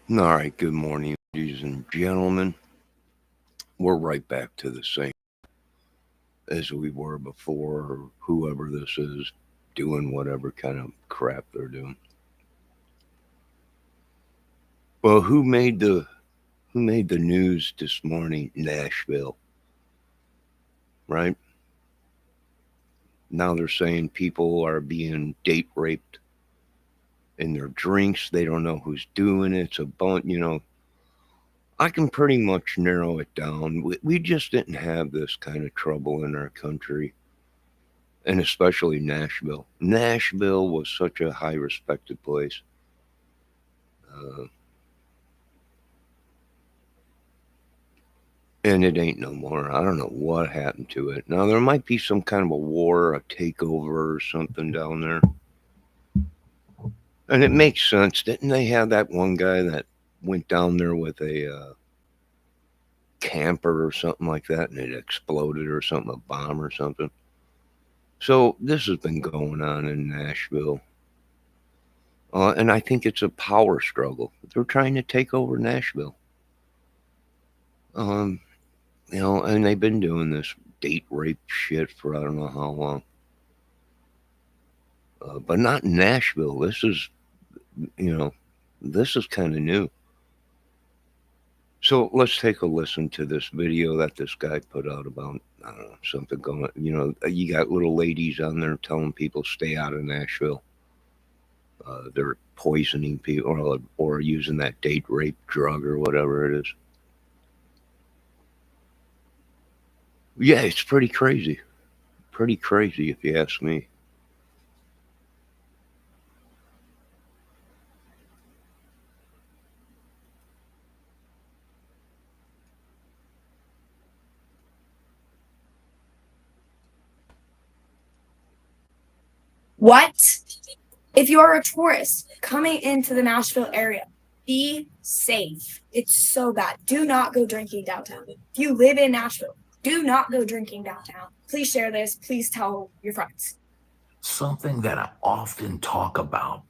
All right, good morning, ladies and gentlemen. We're right back to the same as we were before, or whoever this is doing whatever kind of crap they're doing. Well, who made the news this morning? Nashville, right? Now they're saying people are being date raped in their drinks. They don't know who's doing it. It's a bunch. I can pretty much narrow it down. We just didn't have this kind of trouble in our country, and especially Nashville. Nashville was such a high respected place. Uh, and it ain't no more. I don't know what happened to it. Now, there might be some kind of a war, a takeover, or something down there. And it makes sense. Didn't they have that one guy that went down there with a camper or something like that and it exploded or something, a bomb or something? So, this has been going on in Nashville. And I think it's a power struggle. They're trying to take over Nashville. Um, and they've been doing this date rape shit for I don't know how long. But not in Nashville. You know, this is kind of new. So let's take a listen to this video that this guy put out about, I don't know, something going. You got little ladies on there telling people stay out of Nashville. They're poisoning people or using that date rape drug or whatever it is. Yeah, it's pretty crazy. Pretty crazy if you ask me. What? If you are a tourist coming into the Nashville area, be safe. It's so bad. Do not go drinking downtown. If you live in Nashville, do not go drinking downtown. Please share this. Please tell your friends. Something that I often talk about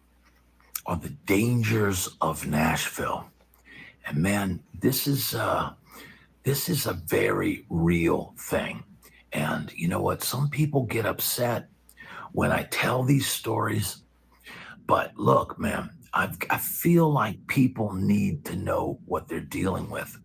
are the dangers of Nashville. And man, this is a very real thing. And you know what? Some people get upset when I tell these stories. But look, man, I feel like people need to know what they're dealing with.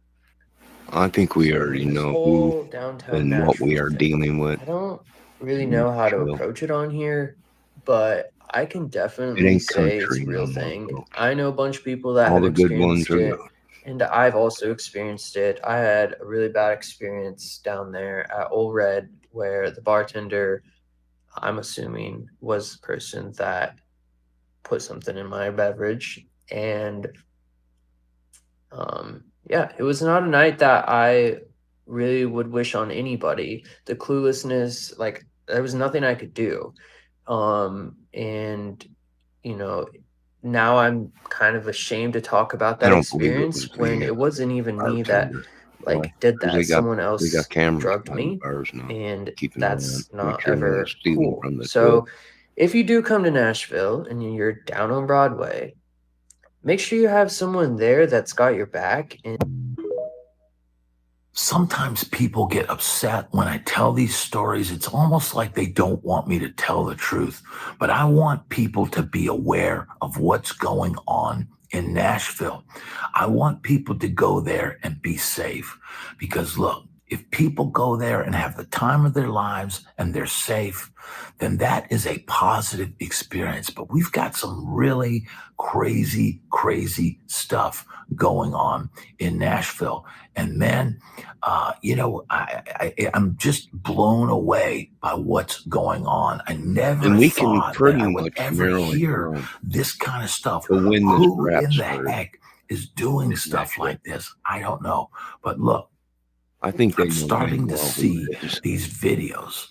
I think we So already with this know who whole downtown and what we Nashville are thing, dealing with I don't really in know how to Nashville. approach it on here, but I can It definitely ain't say it's country a no real more, thing. folks. I know a bunch of people that All have the good ones experienced are it, gone. and I've also experienced it. I had a really bad experience down there at Old Red where the bartender, I'm assuming, was the person that put something in my beverage. And yeah, it was not a night that I really would wish on anybody. The cluelessness, like there was nothing I could do. And you know, now I'm kind of ashamed to talk about I that don't believe it was experience when the it wasn't even me that bartender. Why? like did Because that. Someone they got else cameras drugged behind the me, bars now, and keeping an eye on. that's Make not sure no one's ever stealing cool. from the till. So if you do come to Nashville and you're down on Broadway, make sure you have someone there that's got your back. And Sometimes people get upset when I tell these stories. It's almost like they don't want me to tell the truth. But I want people to be aware of what's going on in Nashville. I want people to go there and be safe. Because look, if people go there and have the time of their lives and they're safe, then that is a positive experience. But we've got some really crazy, crazy stuff going on in Nashville. And man, I'm just blown away by what's going on. I never And we can thought that pretty I would much ever narrow it hear down this kind of stuff. to when this Who rap in the started heck is doing in stuff Nashville. like this? I don't know. But look, I think they I'm know dang starting to well who see it is. these videos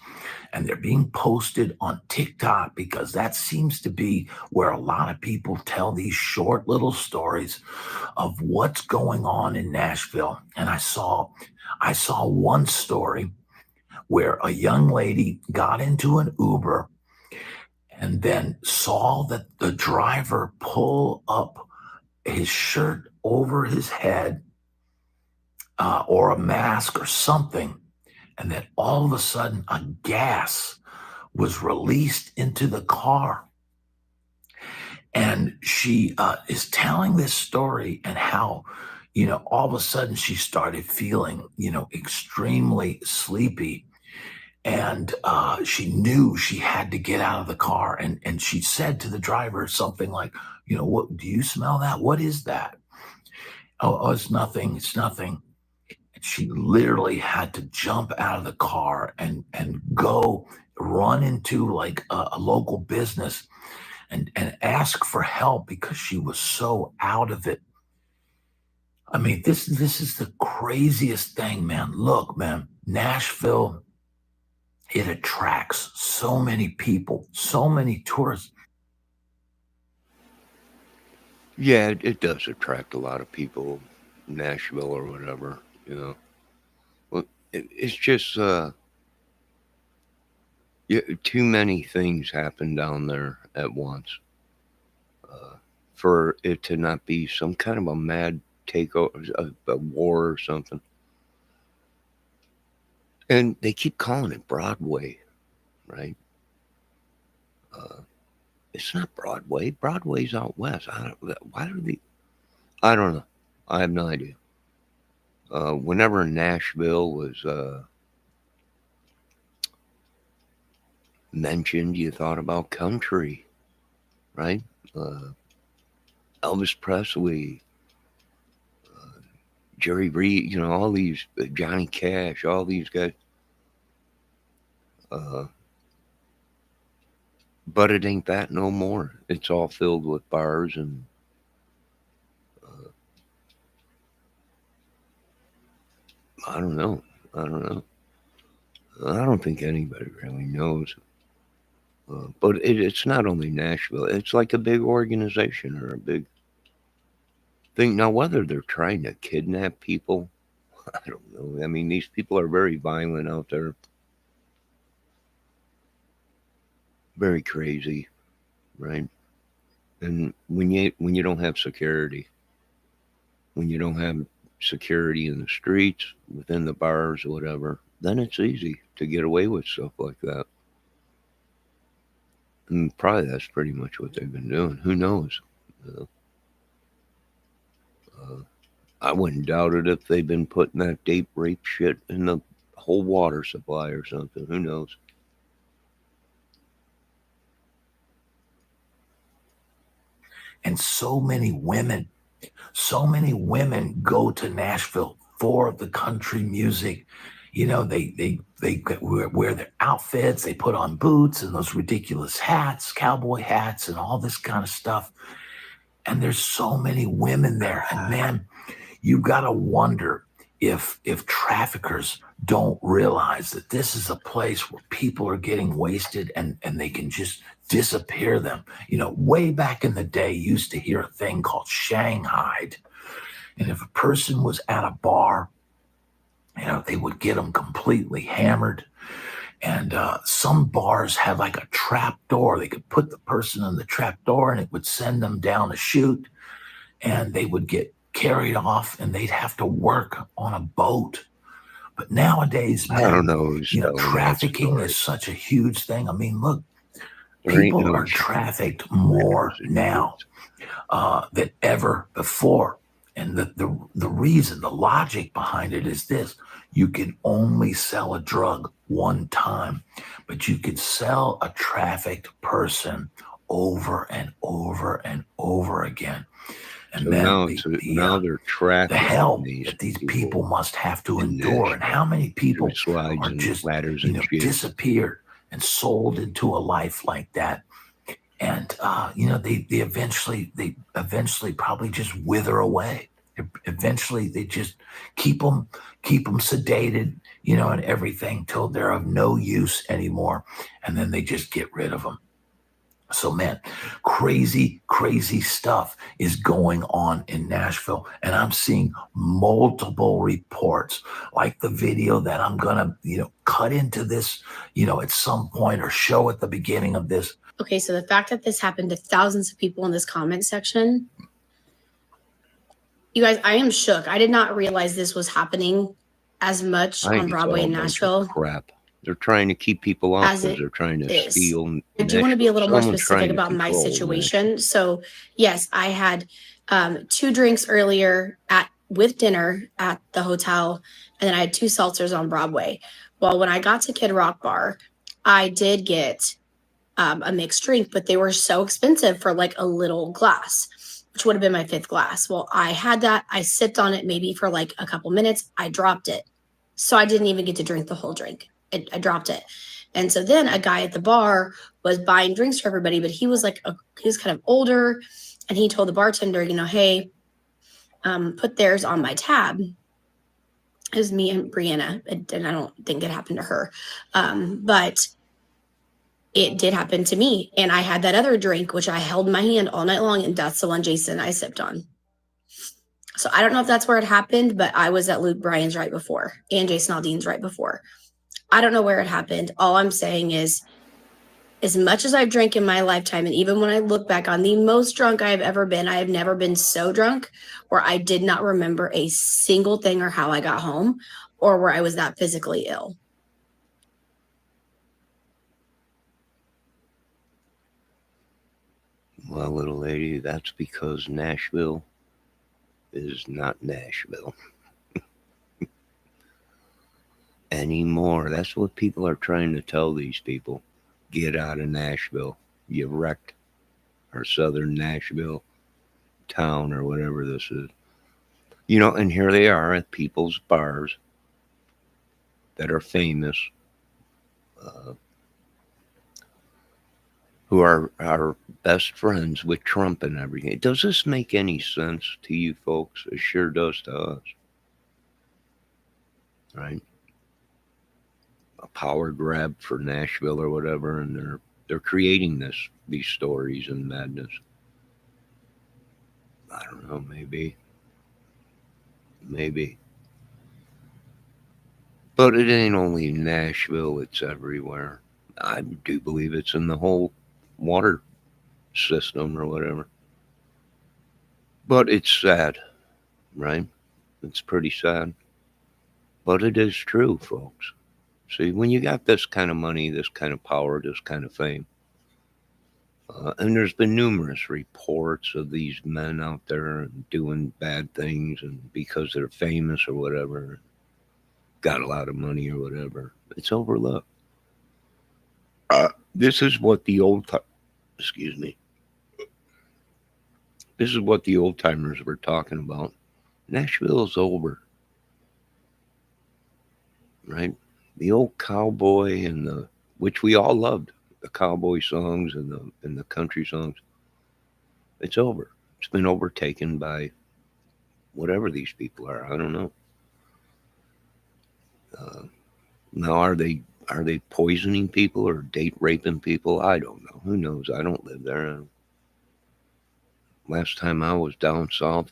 and they're being posted on TikTok because that seems to be where a lot of people tell these short little stories of what's going on in Nashville. And I saw one story where a young lady got into an Uber and then saw that the driver pull up his shirt over his head or a mask or something. And then all of a sudden, a gas was released into the car. And she is telling this story and how, all of a sudden she started feeling, extremely sleepy. And she knew she had to get out of the car. And she said to the driver something like, what do you smell that? What is that? Oh, it's nothing. It's nothing. And she literally had to jump out of the car and go run into like a local business and ask for help because she was so out of it. I mean, this is the craziest thing, man. Look, man, Nashville, it attracts so many people, so many tourists. Yeah, it does attract a lot of people, Nashville or whatever, you know. Well, it's just yeah, too many things happen down there at once for it to not be some kind of a mad takeover, a war or something. And they keep calling it Broadway, right? Uh, it's not Broadway. Broadway's out west. Why do they? I don't know. I have no idea. Whenever Nashville was mentioned, you thought about country, right? Uh, Elvis Presley, Jerry Reed, all these, Johnny Cash, all these guys. Uh, but it ain't that no more. It's all filled with bars and uh, I don't know. I don't know. I don't think anybody really knows. But it's not only Nashville. It's like a big organization or a big thing. Now, whether they're trying to kidnap people, I don't know. I mean, these people are very violent out there, very crazy, right? And when you don't have security, when you don't have security in the streets, within the bars, or whatever, then it's easy to get away with stuff like that. And probably that's pretty much what they've been doing. Who knows? Uh, uh, I wouldn't doubt it if they've been putting that date rape shit in the whole water supply or something. Who knows? And so many women go to Nashville for the country music. They wear their outfits, they put on boots and those ridiculous hats, cowboy hats, and all this kind of stuff. And there's so many women there. And man, you got to wonder if traffickers don't realize that this is a place where people are getting wasted and they can just disappear them. Way back in the day, you used to hear a thing called Shanghaied. And if a person was at a bar, they would get them completely hammered. And some bars had like a trap door. They could put the person in the trap door and it would send them down a chute and they would get carried off and they'd have to work on a boat. But nowadays, I don't man, know who's telling that trafficking story. is such a huge thing. I mean, look, There ain't people no are trafficked more now than ever before. And the reason, the logic behind it is this: you can only sell a drug one time, but you can sell a trafficked person over and over and over again. And So man, now they're the trafficking hell these that these people people must have to in endure, and how Nashville many through people slides are and just, ladders and shit. disappeared and sold into a life like that. And they eventually probably just wither away. Eventually they just keep them sedated, and everything till they're of no use anymore, and then they just get rid of them. So man, crazy stuff is going on in Nashville, and I'm seeing multiple reports, like the video that I'm gonna cut into this at some point or show at the beginning of this. Okay, so the fact that this happened to thousands of people in this comment section, You guys, I am shook. I did not realize this was happening as much I on think it's Broadway all a in bunch of Nashville crap. They're trying to keep people off as because it they're trying to is. steal I do want to be a Nashville. little more Someone's specific trying to about my control Nashville. situation. So, yes, I had 2 drinks earlier with dinner at the hotel, and then I had 2 seltzers on Broadway. Well, when I got to Kid Rock Bar, I did get a mixed drink, but they were so expensive for like a little glass, which would have been my 5th glass. Well, I had that. I sipped on it maybe for like a couple minutes. I dropped it. So I didn't even get to drink the whole drink. I dropped it. And so then a guy at the bar was buying drinks for everybody, but he was he was kind of older, and he told the bartender, hey, put theirs on my tab. It was me and Brianna, and I don't think it happened to her. But it did happen to me. And I had that other drink, which I held in my hand all night long, and that's the one Jason I sipped on. So I don't know if that's where it happened, but I was at Luke Bryan's right before and Jason Aldean's right before. I don't know where it happened. All I'm saying is, as much as I've drank in my lifetime, and even when I look back on the most drunk I've ever been, I have never been so drunk where I did not remember a single thing or how I got home or where I was that physically ill. Well, little lady, that's because Nashville is not Nashville anymore. That's what people are trying to tell these people. Get out of Nashville. You wrecked our southern Nashville town or whatever this is. And here they are at people's bars that are famous, who are our best friends with Trump and everything. Does this make any sense to you folks? It sure does to us. Right? A power grab for Nashville or whatever, and they're creating these stories and madness. I don't know, maybe. But it ain't only Nashville, it's everywhere. I do believe it's in the whole water system or whatever. But it's sad, right? It's pretty sad. But it is true, folks. See, when you got this kind of money, this kind of power, this kind of fame, and there's been numerous reports of these men out there doing bad things, and because they're famous or whatever, got a lot of money or whatever, it's overlooked. This is what the excuse me. This is what the old timers were talking about. Nashville's over, right? The old cowboy and which we all loved, the cowboy songs and the country songs. It's over. It's been overtaken by whatever these people are. I don't know. Now are they poisoning people or date raping people? I don't know. Who knows? I don't live there. Last time I was down south,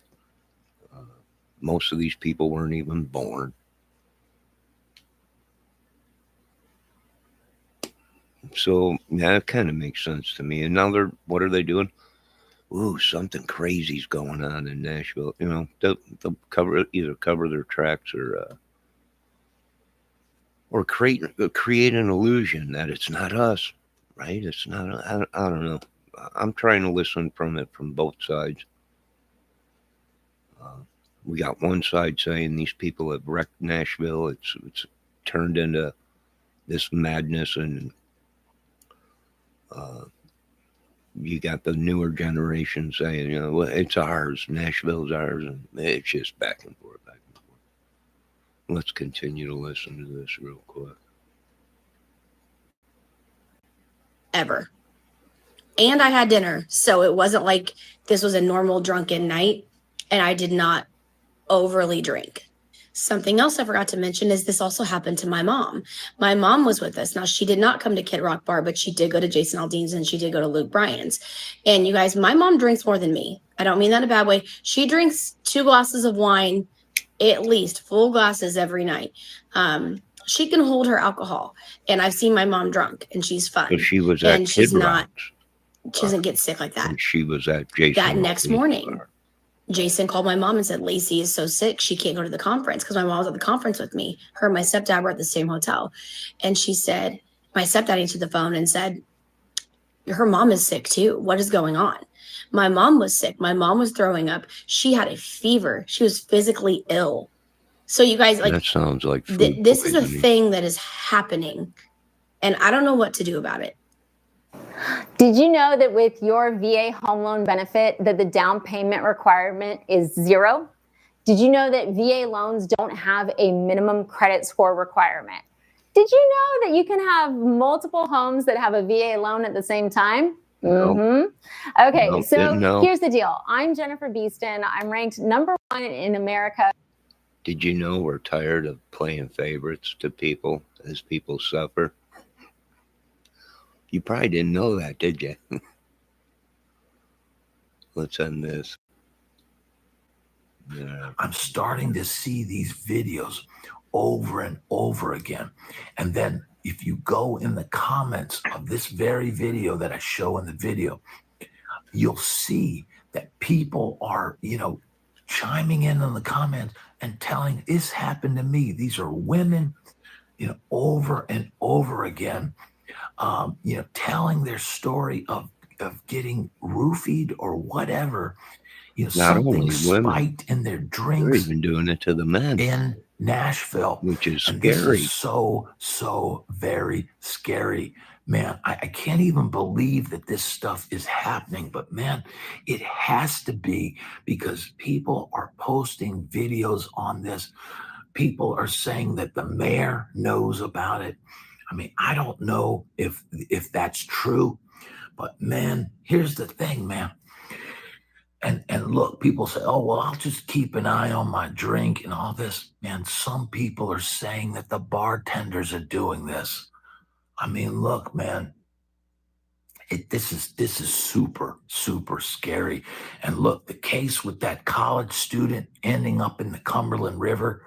most of these people weren't even born. So yeah, it kind of makes sense to me. And now what are they doing? Ooh, something crazy's going on in Nashville. They'll either cover their tracks or create an illusion that it's not us, right? It's not. I don't know. I'm trying to listen from both sides. We got one side saying these people have wrecked Nashville. It's turned into this madness, and you got the newer generation saying, well, it's ours. Nashville's ours, and it's just back and forth. Let's continue to listen to this real quick. Ever. And I had dinner. So it wasn't like this was a normal drunken night, and I did not overly drink. Something else I forgot to mention is this also happened to my mom. My mom was with us. Now, she did not come to Kid Rock Bar, but she did go to Jason Aldean's and she did go to Luke Bryan's. And you guys, my mom drinks more than me. I don't mean that in a bad way. She drinks 2 glasses of wine, at least full glasses every night. She can hold her alcohol. And I've seen my mom drunk, and she's fun. So she was at Kid Rock's. She doesn't get sick like that. And she was at Jason that next Aldean's morning. bar. Jason called my mom and said, Lacey is so sick, she can't go to the conference, because my mom was at the conference with me. Her and my stepdad were at the same hotel. And she said, my stepdad answered the phone and said, her mom is sick too. What is going on? My mom was sick. My mom was throwing up. She had a fever. She was physically ill. So you guys, like, that sounds like this is a poisoning. thing that is happening, and I don't know what to do about it. Did you know that with your VA home loan benefit that the down payment requirement is 0? Did you know that VA loans don't have a minimum credit score requirement? Did you know that you can have multiple homes that have a VA loan at the same time? No. Okay, No, so didn't know. here's the deal. I'm Jennifer Beeston. I'm ranked #1 in America. Did you know we're tired of playing favorites to people as people suffer? You probably didn't know that, did you? Let's end this. Yeah. I'm starting to see these videos over and over again. And then if you go in the comments of this very video that I show in the video, you'll see that people are, chiming in on the comments and telling, this happened to me. These are women, over and over again, telling their story of getting roofied or whatever, Not something only women, spiked in their they're drinks even doing it to the men, in Nashville, which is and this scary. is so very scary, man. I can't even believe that this stuff is happening, but man, it has to be, because people are posting videos on this. People are saying that the mayor knows about it. I mean, I don't know if that's true, but man, here's the thing, man. And look, people say, oh, well, I'll just keep an eye on my drink and all this. Man, some people are saying that the bartenders are doing this. I mean, look, man, this is super scary. And look, the case with that college student ending up in the Cumberland River,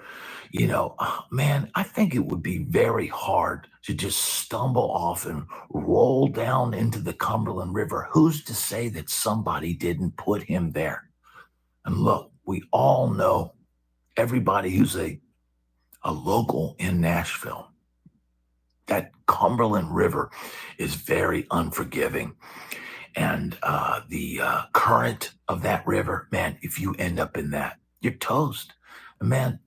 man, I think it would be very hard to just stumble off and roll down into the Cumberland River. Who's to say that somebody didn't put him there? And look, we all know, everybody who's a local in Nashville, that Cumberland River is very unforgiving. And the current of that river, man, if you end up in that, you're toast. Man,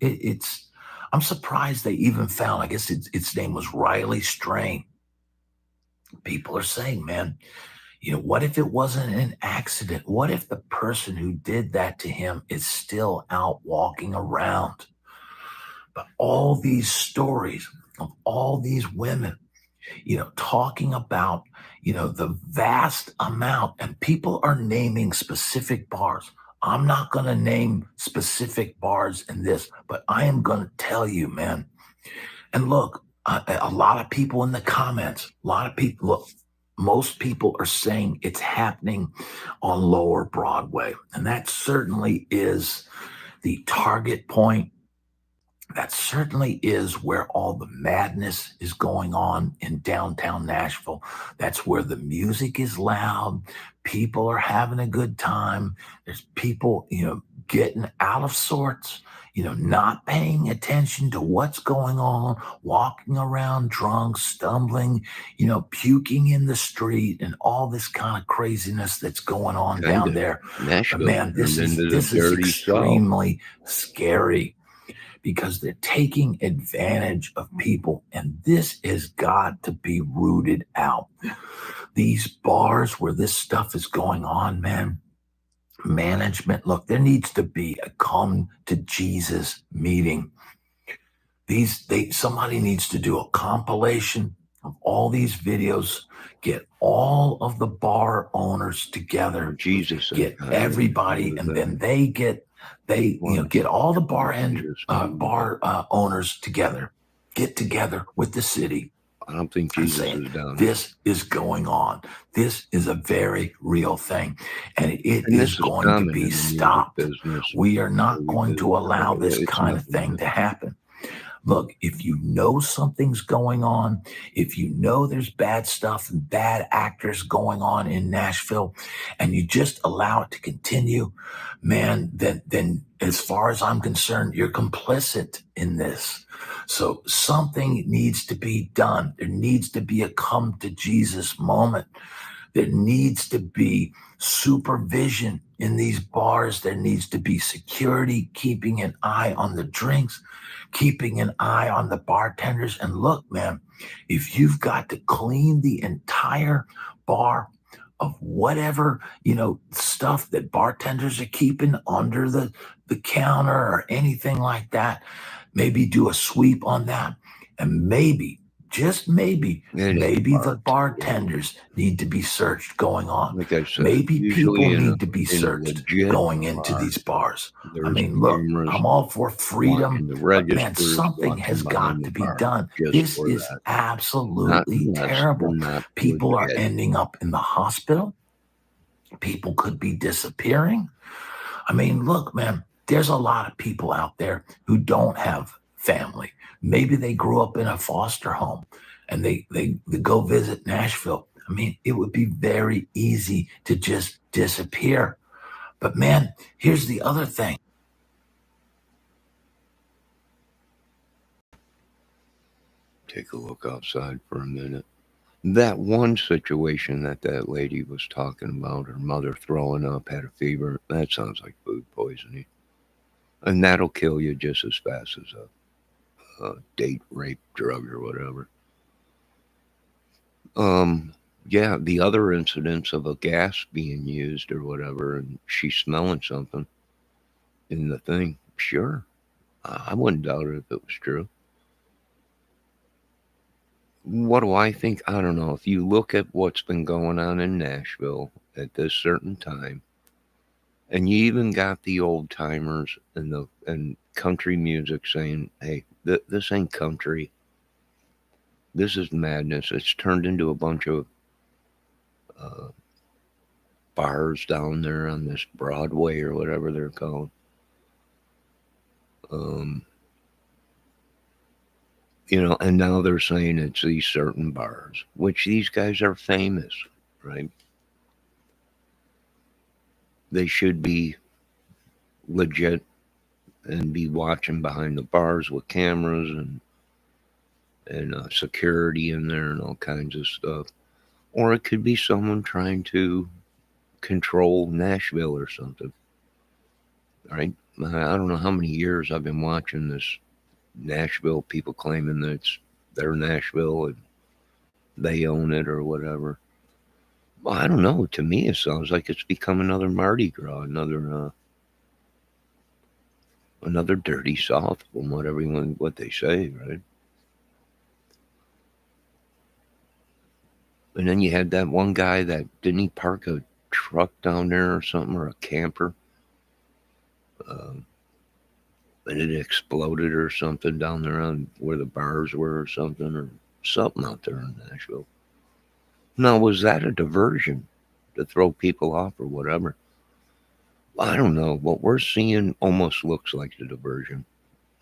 I'm surprised they even found, I guess its name was Riley Strain. People are saying, man, what if it wasn't an accident? What if the person who did that to him is still out walking around? But all these stories of all these women, talking about, the vast amount, and people are naming specific bars. I'm not going to name specific bars in this, but I am going to tell you, man. And look, a lot of people in the comments, look, most people are saying it's happening on Lower Broadway. And that certainly is the target point. That certainly is where all the madness is going on in downtown Nashville. That's where the music is loud. People are having a good time. There's people, getting out of sorts, not paying attention to what's going on, walking around drunk, stumbling, puking in the street, and all this kind of craziness that's going on down there. Nashville, but man, this is extremely scary, because they're taking advantage of people, and this has got to be rooted out. These bars where this stuff is going on, man, management, look, there needs to be a come to Jesus meeting. Somebody needs to do a compilation of all these videos, get all of the bar owners together, Jesus, get everybody, and then they get all the bar owners together, get together with the city. I don't think Jesus is down. This is going on. This is a very real thing, and it is going to be stopped. We are not going to allow this kind of thing to happen. Look, if you know something's going on, if you know there's bad stuff and bad actors going on in Nashville, and you just allow it to continue, man, then as far as I'm concerned, you're complicit in this. So something needs to be done. There needs to be a come to Jesus moment. There needs to be supervision in these bars. There needs to be security, keeping an eye on the drinks, keeping an eye on the bartenders. And look, man, if you've got to clean the entire bar of whatever, stuff that bartenders are keeping under the counter or anything like that, maybe do a sweep on that. And maybe, just maybe the bartenders need to be searched going on. Like I said, Maybe people usually need to be in a searched legit going into bar, these bars. I there's mean, look, cameras I'm all for watching freedom, the but man, registers, something has watching got behind the to be bar, done. just This for is that. Not absolutely unless they're terrible. not People are legit. ending up in the hospital. People could be disappearing. I mean, look, man, there's a lot of people out there who don't have family. Maybe they grew up in a foster home and they go visit Nashville. I mean, it would be very easy to just disappear. But man, here's the other thing. Take a look outside for a minute. That one situation that lady was talking about, her mother throwing up, had a fever, that sounds like food poisoning. And that'll kill you just as fast as a date rape drug or whatever. Yeah, the other incidents of a gas being used or whatever, and she's smelling something in the thing, sure. I wouldn't doubt it if it was true. What do I think? I don't know. If you look at what's been going on in Nashville at this certain time, and you even got the old timers and country music saying, "Hey, this ain't country. This is madness." It's turned into a bunch of uh, bars down there on this Broadway or whatever they're called. Um, and now they're saying it's these certain bars, which these guys are famous, right? They should be legit and be watching behind the bars with cameras and security in there and all kinds of stuff. Or it could be someone trying to control Nashville or something, right? I don't know how many years I've been watching this Nashville, people claiming that it's their Nashville and they own it or whatever. Well, I don't know. To me, it sounds like it's become another Mardi Gras, another dirty South, from what they say, right? And then you had that one guy that didn't he park a truck down there or something, or a camper, um, and it exploded or something down there on where the bars were or something out there in Nashville. Now, was that a diversion to throw people off or whatever? I don't know. What we're seeing almost looks like a diversion,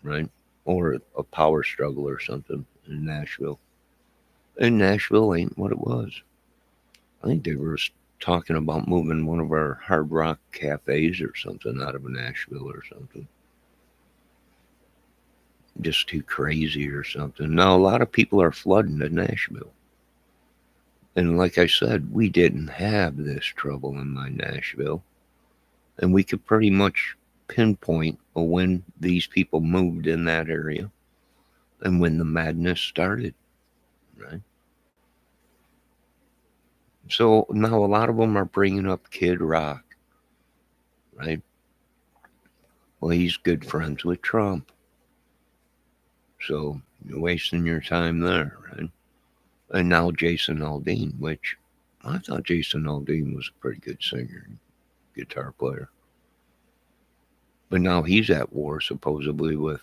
right? Or a power struggle or something in Nashville. And Nashville ain't what it was. I think they were talking about moving one of our hard rock cafes or something out of Nashville or something. Just too crazy or something. Now, a lot of people are flooding to Nashville. And like I said, we didn't have this trouble in my Nashville. And we could pretty much pinpoint when these people moved in that area and when the madness started, right? So now a lot of them are bringing up Kid Rock, right? Well, he's good friends with Trump. So you're wasting your time there, right? And now Jason Aldean, which I thought Jason Aldean was a pretty good singer and guitar player. But now he's at war supposedly with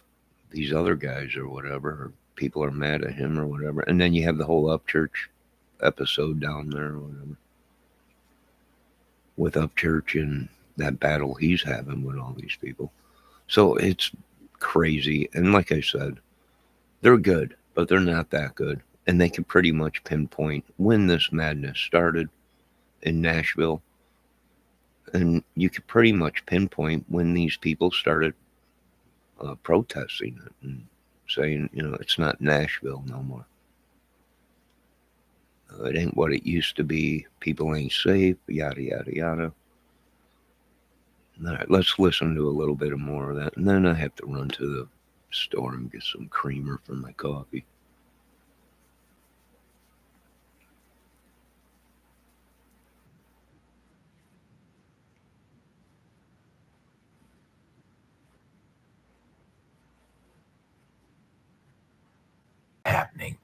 these other guys or whatever, or people are mad at him or whatever. And then you have the whole Upchurch episode down there or whatever. With Upchurch and that battle he's having with all these people. So it's crazy. And like I said, They're good, but they're not that good. And they can pretty much pinpoint when this madness started in Nashville. And you can pretty much pinpoint when these people started protesting it and saying, it's not Nashville no more. It ain't what it used to be. People ain't safe, yada, yada, yada. All right, let's listen to a little bit more of that. And then I have to run to the store and get some creamer for my coffee. Happening.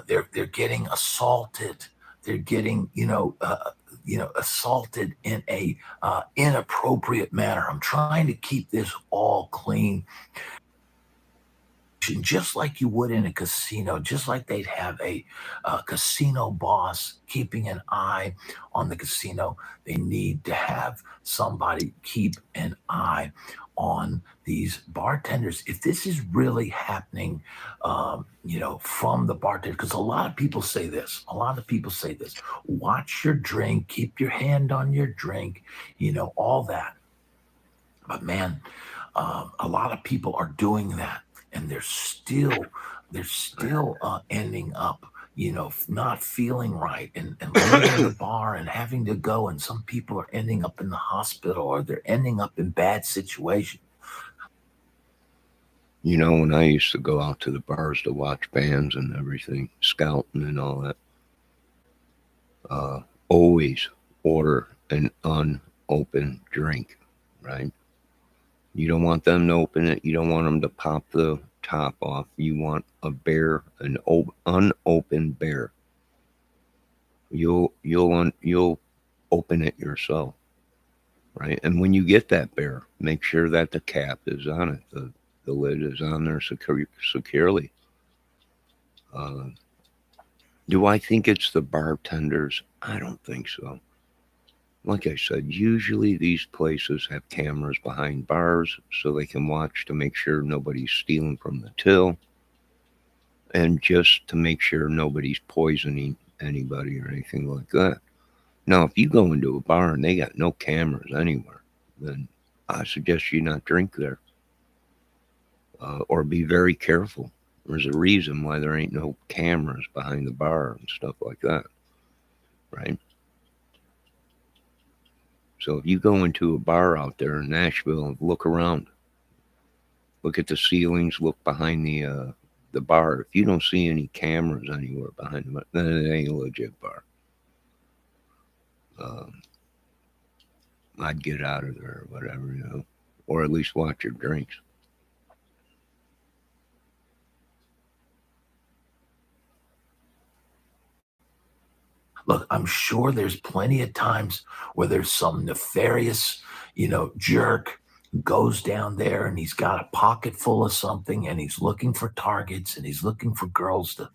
They're getting assaulted. They're getting assaulted in a inappropriate manner. I'm trying to keep this all clean, just like you would in a casino, just like they'd have a casino boss keeping an eye on the casino. They need to have somebody keep an eye on these bartenders. If this is really happening, from the bartender, because a lot of people say this, watch your drink, keep your hand on your drink, all that. But man, a lot of people are doing that, and they're still ending up, not feeling right and leaving the bar and having to go. And some people are ending up in the hospital, or they're ending up in bad situations. When I used to go out to the bars to watch bands and everything, scouting and all that, always order an unopened drink, right? You don't want them to open it. You don't want them to pop the top off. You want an unopened beer. You'll open it yourself, right? And when you get that beer, make sure that the cap is on it. The lid is on there securely. Uh, do I think it's the bartenders? I don't think so. Like I said, usually these places have cameras behind bars so they can watch to make sure nobody's stealing from the till and just to make sure nobody's poisoning anybody or anything like that. Now, if you go into a bar and they got no cameras anywhere, then I suggest you not drink there or be very careful. There's a reason why there ain't no cameras behind the bar and stuff like that, right? So if you go into a bar out there in Nashville, look around, look at the ceilings, look behind the bar. If you don't see any cameras anywhere behind them, then it ain't a legit bar. I'd get out of there or whatever, or at least watch your drinks. Look, I'm sure there's plenty of times where there's some nefarious, jerk goes down there and he's got a pocket full of something and he's looking for targets and he's looking for girls to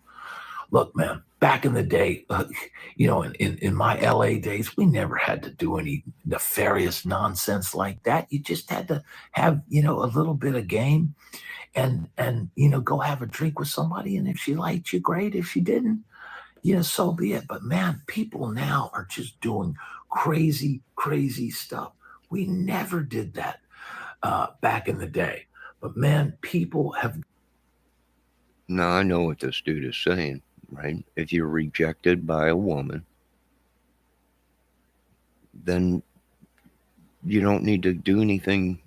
look, man. Back in the day, in my LA days, we never had to do any nefarious nonsense like that. You just had to have, a little bit of game and go have a drink with somebody. And if she liked you, great. If she didn't, so be it. But man, people now are just doing crazy, crazy stuff. We never did that back in the day. But man, people have. Now, I know what this dude is saying, right? If you're rejected by a woman, then you don't need to do anything,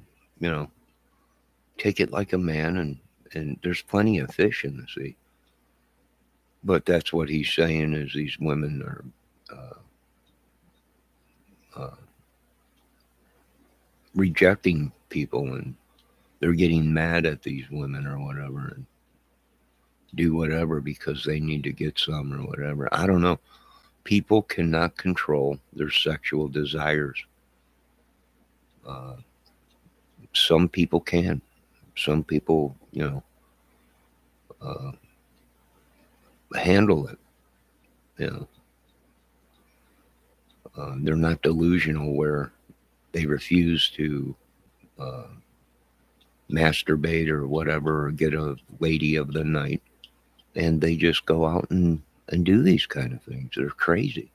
take it like a man, and there's plenty of fish in the sea. But that's what he's saying is these women are rejecting people and they're getting mad at these women or whatever and do whatever because they need to get some or whatever. I don't know. People cannot control their sexual desires. Some people can. Some people, uh, handle it. You know, they're not delusional where they refuse to masturbate or whatever, or get a lady of the night, and they just go out and do these kind of things. They're crazy.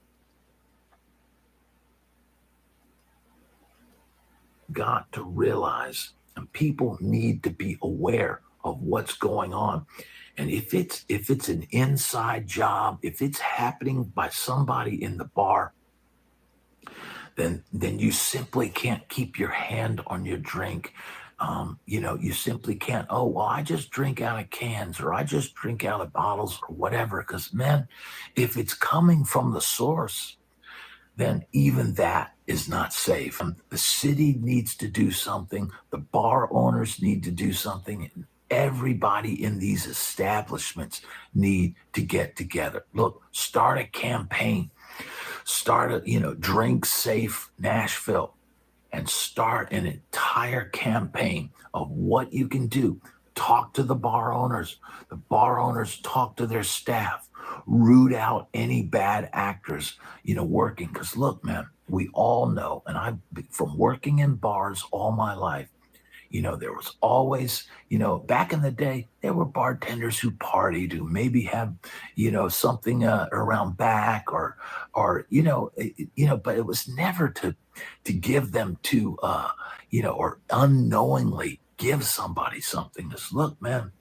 Got to realize, and people need to be aware of what's going on. And if it's an inside job, if it's happening by somebody in the bar, then you simply can't keep your hand on your drink. You simply can't, oh, well, I just drink out of cans, or I just drink out of bottles, or whatever. Because, man, if it's coming from the source, then even that is not safe. The city needs to do something. The bar owners need to do something. Everybody in these establishments need to get together. Look, start a campaign. Start a, drink safe Nashville, and start an entire campaign of what you can do. Talk to the bar owners. The bar owners talk to their staff. Root out any bad actors, working. Because look, man, we all know, and I've been from working in bars all my life, there was always, back in the day, there were bartenders who partied, who maybe had, something around back, but it was never to give them to, or unknowingly give somebody something. Just look, man,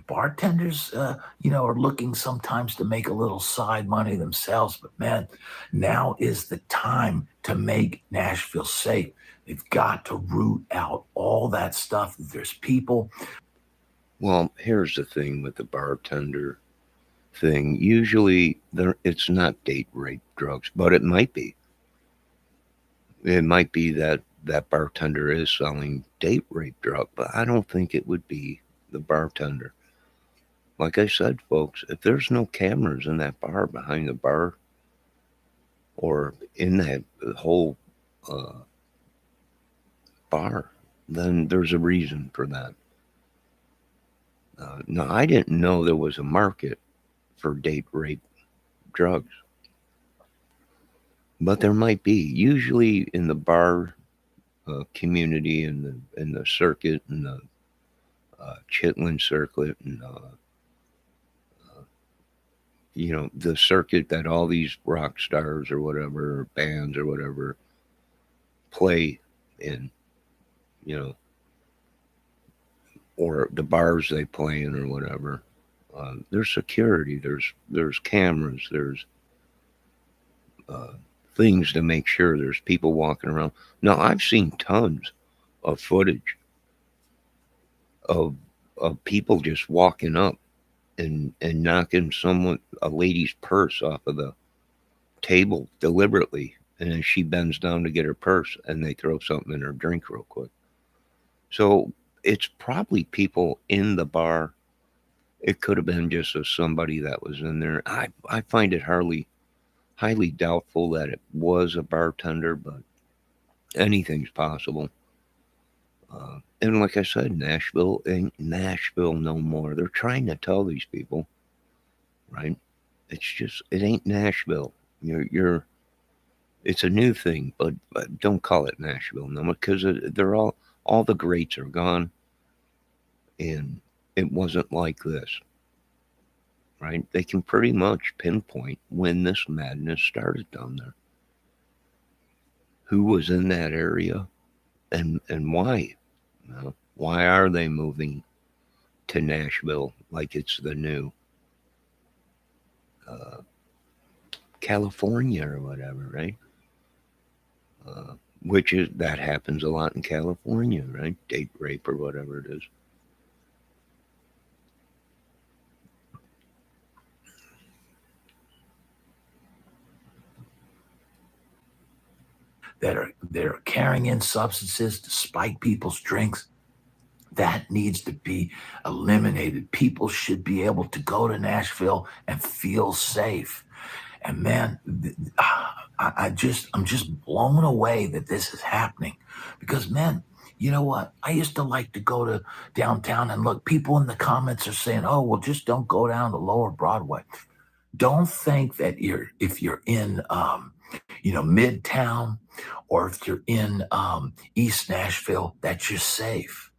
bartenders, are looking sometimes to make a little side money themselves, but man, now is the time to make Nashville safe. They've got to root out all that stuff. There's people. Well, here's the thing with the bartender thing. Usually, it's not date rape drugs, but it might be. It might be that that bartender is selling date rape drug, but I don't think it would be the bartender. Like I said, folks, if there's no cameras in that bar, behind the bar, or in that whole uh, bar, then there's a reason for that. Now, I didn't know there was a market for date rape drugs, but there might be. Usually in the bar community, in the circuit, and the Chitlin circuit, and the circuit that all these rock stars or whatever, or bands or whatever, play in, you know, or the bars they play in or whatever. There's security. There's cameras. There's uh, things to make sure there's people walking around. Now I've seen tons of footage of people just walking up and knocking a lady's purse off of the table deliberately, and then she bends down to get her purse, and they throw something in her drink real quick. So it's probably people in the bar. It could have been just somebody that was in there. I find it highly doubtful that it was a bartender, but anything's possible. And like I said, Nashville ain't Nashville no more. They're trying to tell these people, right? It ain't Nashville. You're it's a new thing, but don't call it Nashville no more, because they're all the greats are gone, and it wasn't like this, right? They can pretty much pinpoint when this madness started down there, who was in that area, and why. Why are they moving to Nashville like it's the new uh, California or whatever, right? Which is that happens a lot in California, right? Date rape or whatever it is. That are carrying in substances to spike people's drinks. That needs to be eliminated. People should be able to go to Nashville and feel safe. And man, I'm just blown away that this is happening, because man, you know what? I used to like to go to downtown, and look, people in the comments are saying, "Oh, well, just don't go down to Lower Broadway." Don't think that if you're in Midtown, or if you're in East Nashville, that you're safe.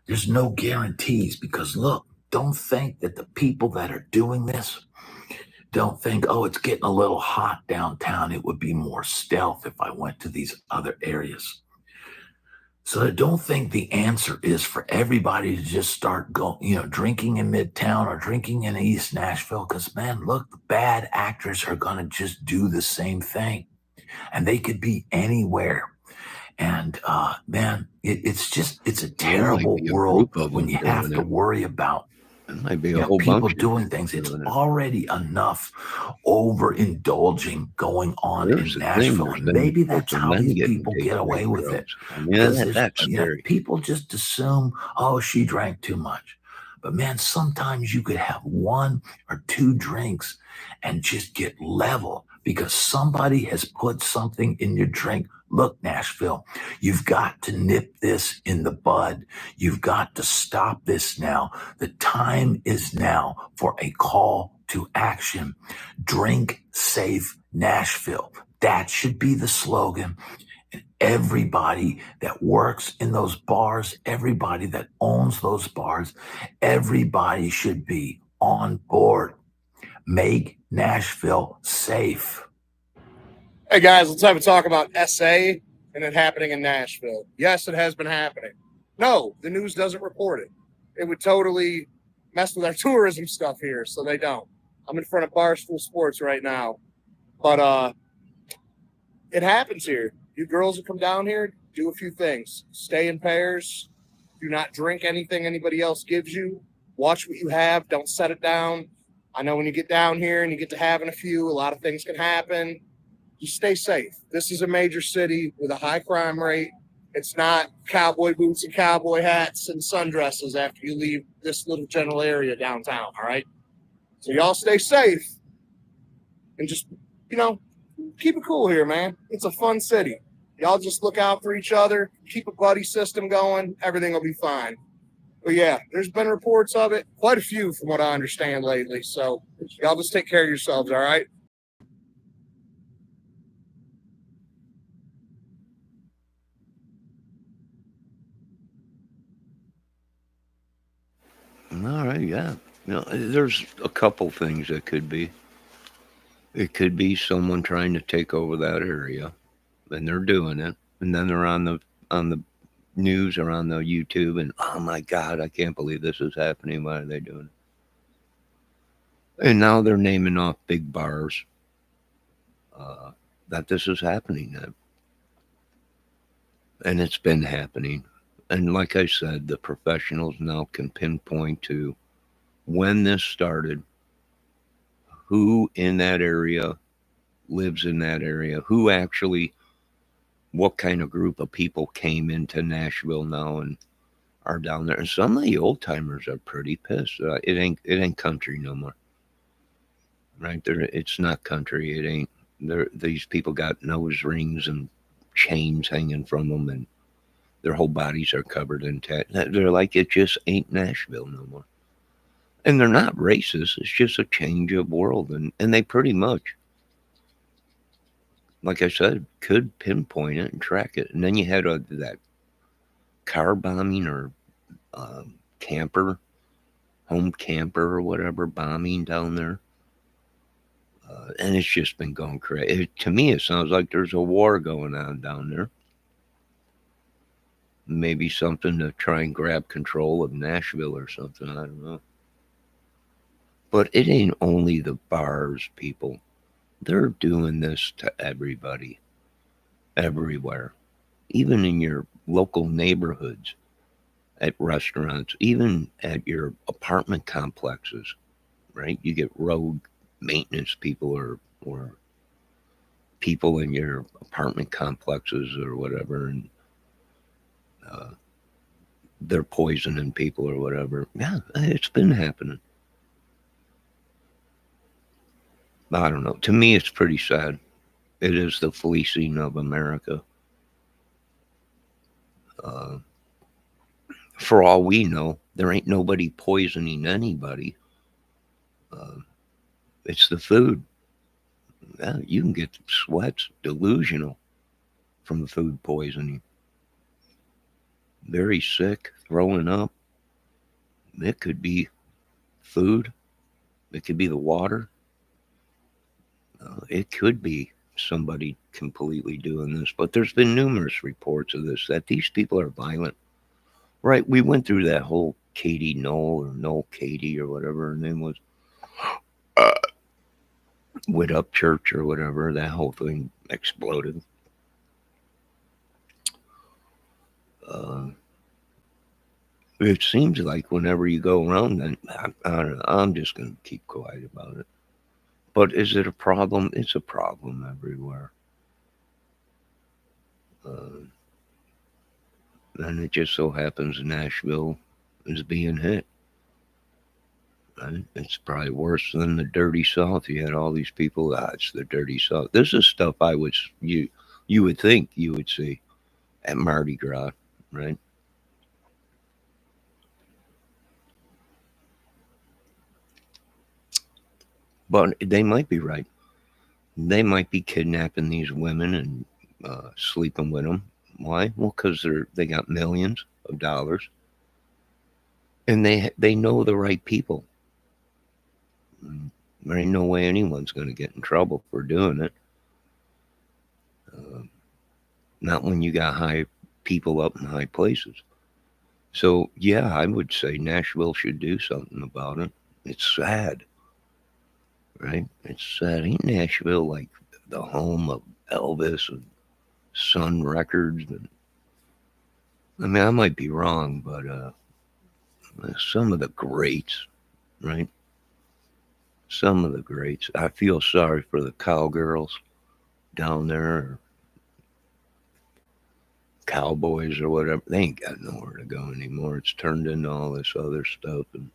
There's no guarantees because look, don't think that the people that are doing this don't think, oh, it's getting a little hot downtown. It would be more stealth if I went to these other areas. So I don't think the answer is for everybody to just start going, drinking in Midtown or drinking in East Nashville. Because man, look, the bad actors are going to just do the same thing, and they could be anywhere. And man, it's a There might terrible be a world group of when them you have doing to it. worry about There might be a whole people bunch of doing people things. It's doing it. already enough overindulging going on Here's in the thing: Nashville, there's and been maybe reports that's of how men these getting people date get away rape with it. drugs. I mean, Because that's scary. people just assume, oh, she drank too much. But man, sometimes you could have one or two drinks and just get level because somebody has put something in your drink. Look, Nashville, you've got to nip this in the bud. You've got to stop this now. The time is now for a call to action. Drink safe, Nashville. That should be the slogan. And everybody that works in those bars, everybody that owns those bars, everybody should be on board. Make Nashville safe. Hey guys, let's have a talk about SA and it happening in Nashville. Yes, it has been happening. No, the news doesn't report it. It would totally mess with our tourism stuff here, so they don't. I'm in front of Barstool Sports right now. But it happens here. You girls that come down here, do a few things. Stay in pairs. Do not drink anything anybody else gives you. Watch what you have. Don't set it down. I know when you get down here and you get to having a few, a lot of things can happen. Just stay safe. This is a major city with a high crime rate. It's not cowboy boots and cowboy hats and sundresses after you leave this little general area downtown, all right? So y'all stay safe and just, keep it cool here, man. It's a fun city. Y'all just look out for each other, keep a buddy system going, everything will be fine. But yeah, there's been reports of it, quite a few from what I understand lately. So y'all just take care of yourselves, all right? All right, yeah. There's a couple things that could be. It could be someone trying to take over that area, and they're doing it, and then they're on the news or on the YouTube, and oh my God, I can't believe this is happening. Why are they doing it? And now they're naming off big bars that this is happening at, and it's been happening. And like I said, the professionals now can pinpoint to when this started, who in that area lives in that area, who actually, what kind of group of people came into Nashville now and are down there. And some of the old timers are pretty pissed. It ain't country no more, right? It's not country. It ain't. These people got nose rings and chains hanging from them, and their whole bodies are covered in tattoos. They're like, it just ain't Nashville no more. And they're not racist. It's just a change of world, and they pretty much, like I said, could pinpoint it and track it. And then you had that car bombing or camper, home camper or whatever bombing down there. And it's just been going crazy. To me, it sounds like there's a war going on down there. Maybe something to try and grab control of Nashville or something. I don't know. But it ain't only the bars, people. They're doing this to everybody, everywhere, even in your local neighborhoods, at restaurants, even at your apartment complexes, right? You get rogue maintenance people or people in your apartment complexes or whatever, and uh, they're poisoning people or whatever. Yeah, it's been happening. I don't know. To me, it's pretty sad. It is the fleecing of America. Uh, for all we know, there ain't nobody poisoning anybody. Uh, it's the food. Yeah, you can get sweats, delusional from food poisoning. Very sick, throwing up, It could be food. It could be the water. It could be somebody completely doing this. But there's been numerous reports of this, that these people are violent. Right? We went through that whole Katie Knoll, or Knoll Katie, or whatever her name was, uh, Wit Up Church or whatever. That whole thing exploded. Uh, it seems like whenever you go around, then I don't know, I'm just going to keep quiet about it. But is it a problem? It's a problem everywhere. Uh, and it just so happens Nashville is being hit. Right? It's probably worse than the dirty South. You had all these people. It's the dirty South. This is stuff you would think you would see at Mardi Gras, right? But they might be right. They might be kidnapping these women and sleeping with them. Why? Well, because they got millions of dollars, and they know the right people. There ain't no way anyone's going to get in trouble for doing it. Uh, Not when you got high people up in high places. So yeah, I would say Nashville should do something about it. It's sad, right? It's sad. Ain't Nashville like the home of Elvis and Sun Records? And I mean, I might be wrong, but some of the greats, right? Some of the greats. I feel sorry for the cowgirls down there, cowboys or whatever. They ain't got nowhere to go anymore. It's turned into all this other stuff. And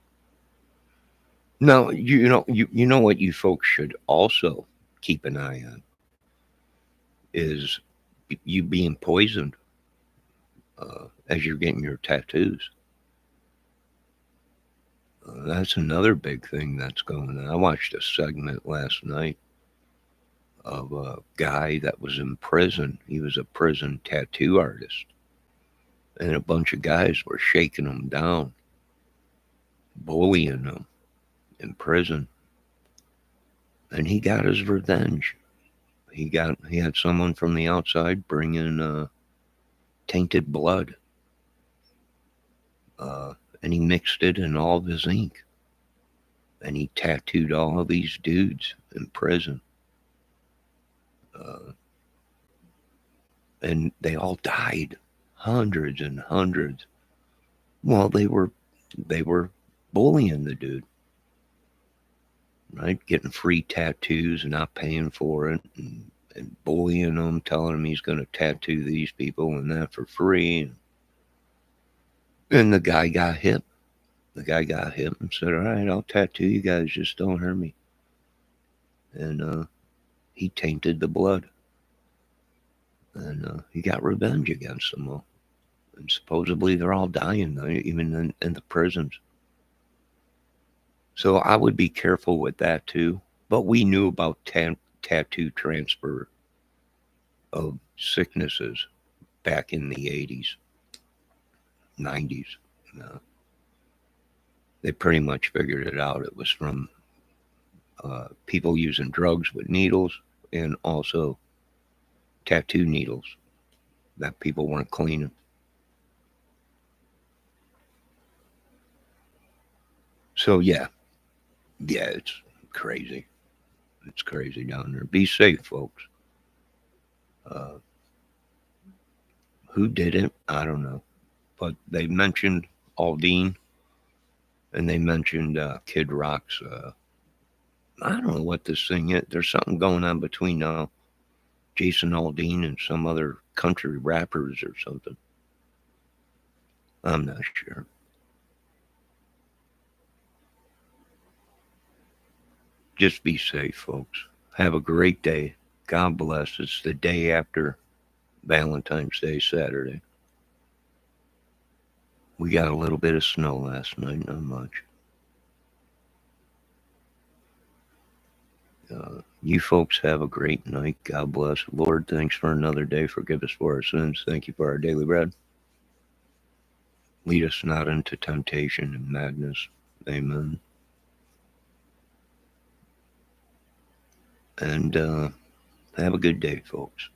no, you know what you folks should also keep an eye on is you being poisoned as you're getting your tattoos. That's another big thing that's going on. I watched a segment last night of a guy that was in prison. He was a prison tattoo artist, and a bunch of guys were shaking him down, bullying him in prison, and he got his revenge. He had someone from the outside bring in tainted blood, and he mixed it in all of his ink, and he tattooed all of these dudes in prison, uh, and they all died, hundreds and hundreds. Well, they were bullying the dude, right? Getting free tattoos and not paying for it, and bullying him, telling him he's going to tattoo these people and that for free. And the guy got hit. The guy got hit and said, "All right, I'll tattoo you guys, just don't hurt me." And he tainted the blood, and he got revenge against them all. And supposedly they're all dying, even in the prisons. So I would be careful with that too. But we knew about tattoo transfer of sicknesses back in the 80s, 90s. They pretty much figured it out. It was from people using drugs with needles, and also tattoo needles that people weren't cleaning. So yeah, it's crazy. It's crazy down there. Be safe, folks. Uh, who did it? I don't know. But they mentioned Aldine, and they mentioned Kid Rock's. I don't know what this thing is. There's something going on between Jason Aldean and some other country rappers or something. I'm not sure. Just be safe, folks. Have a great day. God bless. It's the day after Valentine's Day, Saturday. We got a little bit of snow last night, not much. You folks have a great night. God bless. Lord, thanks for another day. Forgive us for our sins. Thank you for our daily bread. Lead us not into temptation and madness. Amen. And have a good day, folks.